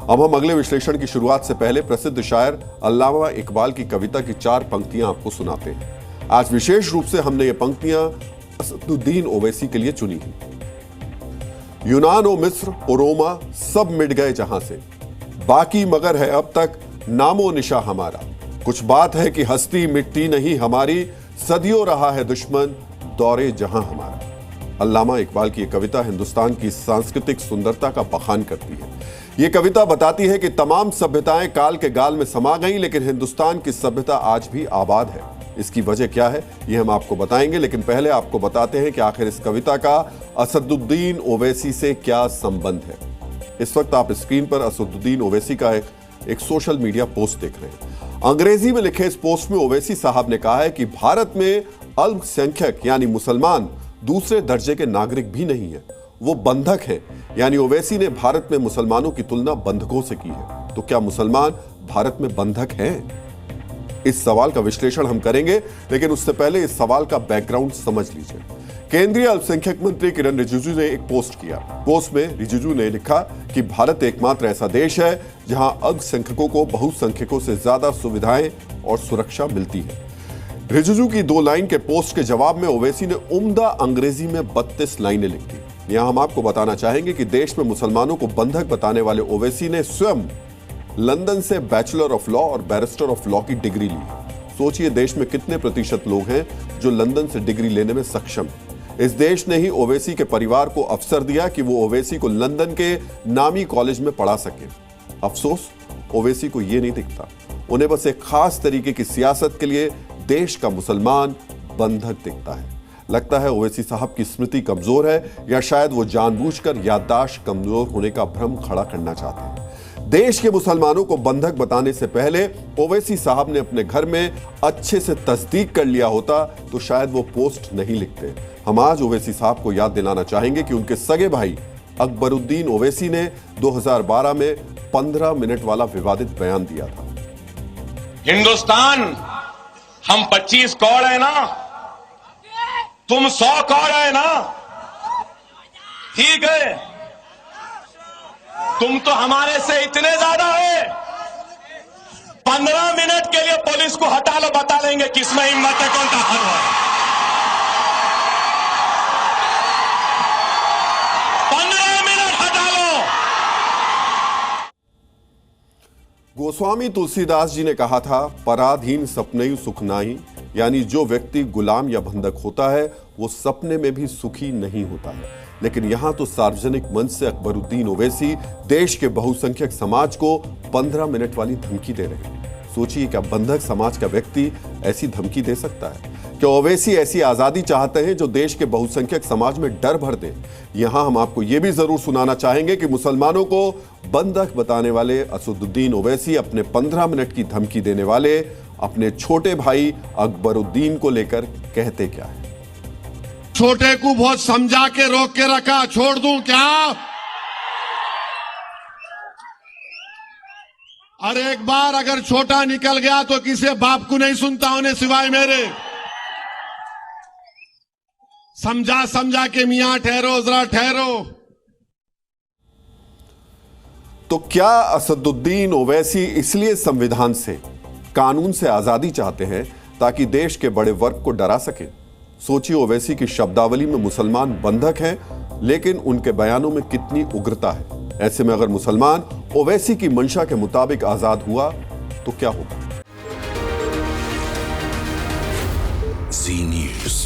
अब हम अगले विश्लेषण की शुरुआत से पहले प्रसिद्ध शायर अल्लामा इकबाल की कविता की 4 पंक्तियां आपको सुनाते हैं। आज विशेष रूप से हमने ये पंक्तियां असदुद्दीन ओवैसी के लिए चुनी हैं। यूनान ओ मिस्र ओ रोमा सब मिट गए जहां से, बाकी मगर है अब तक नामो निशा हमारा। कुछ बात है कि हस्ती मिटती नहीं हमारी, सदियों रहा है दुश्मन दौरे जहां हमारा। अल्लामा इकबाल की यह कविता हिंदुस्तान की सांस्कृतिक सुंदरता का बखान करती है। यह कविता बताती है कि तमाम सभ्यताएं काल के गाल में समा गईं, लेकिन हिंदुस्तान की सभ्यता आज भी आबाद है। इसकी वजह क्या है ये हम आपको बताएंगे, लेकिन पहले आपको बताते हैं कि आखिर इस कविता का असदुद्दीन ओवैसी से क्या संबंध है। इस वक्त आप स्क्रीन पर असदुद्दीन ओवैसी का एक सोशल मीडिया पोस्ट देख रहे हैं। अंग्रेजी में लिखे इस पोस्ट में ओवैसी साहब ने कहा है कि भारत में अल्पसंख्यक यानी मुसलमान दूसरे दर्जे के नागरिक भी नहीं है, वो बंधक हैं। यानी ओवैसी ने भारत में मुसलमानों की तुलना बंधकों से की है। तो क्या मुसलमान भारत में बंधक हैं? इस सवाल का विश्लेषण हम करेंगे, लेकिन उससे पहले इस सवाल का बैकग्राउंड समझ लीजिए। केंद्रीय अल्पसंख्यक मंत्री किरण रिजिजू ने एक पोस्ट किया। पोस्ट में रिजिजू ने लिखा कि भारत एकमात्र ऐसा देश है जहां अल्पसंख्यकों को बहुसंख्यकों से ज्यादा सुविधाएं और सुरक्षा मिलती है। रिजिजू की 2 लाइन के पोस्ट के जवाब में ओवैसी ने उम्दा अंग्रेजी में 32 लाइनें लिख दी। यहां हम आपको बताना चाहेंगे कि देश में मुसलमानों को बंधक बताने वाले ओवैसी ने स्वयं लंदन से बैचलर ऑफ लॉ और बैरिस्टर ऑफ लॉ की डिग्री ली। सोचिए देश में कितने प्रतिशत लोग हैं जो लंदन से डिग्री लेने में सक्षम हैं। इस देश ने ही ओवैसी के परिवार को अवसर दिया कि वो ओवैसी को लंदन के नामी कॉलेज में पढ़ा सके। अफसोस ओवैसी को यह नहीं दिखता। उन्हें बस एक खास तरीके की सियासत के लिए देश का मुसलमान बंधक दिखता है। लगता है ओवैसी साहब की स्मृति कमजोर है, या शायद वो जानबूझकर याददाश्त कमजोर होने का भ्रम खड़ा करना चाहते हैं। देश के मुसलमानों को बंधक बताने से पहले ओवैसी साहब ने अपने घर में अच्छे से तस्दीक कर लिया होता तो शायद वो पोस्ट नहीं लिखते। हम आज ओवैसी साहब को याद दिलाना चाहेंगे कि उनके सगे भाई अकबरुद्दीन ओवैसी ने 2012 में 15 मिनट वाला विवादित बयान दिया था। हिंदुस्तान हम 25 कौड़ है ना, तुम 100 कौड़ है ना, ठीक है। तुम तो हमारे से इतने ज्यादा है। 15 मिनट के लिए पुलिस को हटा लो, बता लेंगे किसमें हिम्मत है, कौन सा हल है। 15 मिनट हटा लो। गोस्वामी तुलसीदास जी ने कहा था, पराधीन सपने सुख नाही, यानी जो व्यक्ति गुलाम या बंधक होता है वो सपने में भी सुखी नहीं होता है। लेकिन यहां तो सार्वजनिक मंच से अकबरुद्दीन ओवैसी देश के बहुसंख्यक समाज को 15 मिनट वाली धमकी दे रहे हैं। सोचिए क्या बंधक समाज का व्यक्ति ऐसी धमकी दे सकता है? क्या ओवैसी ऐसी आजादी चाहते हैं जो देश के बहुसंख्यक समाज में डर भर दे? यहां हम आपको यह भी जरूर सुनाना चाहेंगे कि मुसलमानों को बंधक बताने वाले असदुद्दीन ओवैसी अपने 15 मिनट की धमकी देने वाले अपने छोटे भाई अकबरुद्दीन को लेकर कहते क्या है। छोटे को बहुत समझा के रोक के रखा, छोड़ दूं क्या? और एक बार अगर छोटा निकल गया तो किसी बाप को नहीं सुनता उन्हें सिवाय मेरे। समझा समझा के मियां ठहरो, जरा ठहरो। तो क्या असदुद्दीन ओवैसी इसलिए संविधान से, कानून से आजादी चाहते हैं ताकि देश के बड़े वर्ग को डरा सके? सोचिए ओवैसी की शब्दावली में मुसलमान बंधक हैं, लेकिन उनके बयानों में कितनी उग्रता है। ऐसे में अगर मुसलमान ओवैसी की मंशा के मुताबिक आजाद हुआ तो क्या होगा? जी न्यूज़।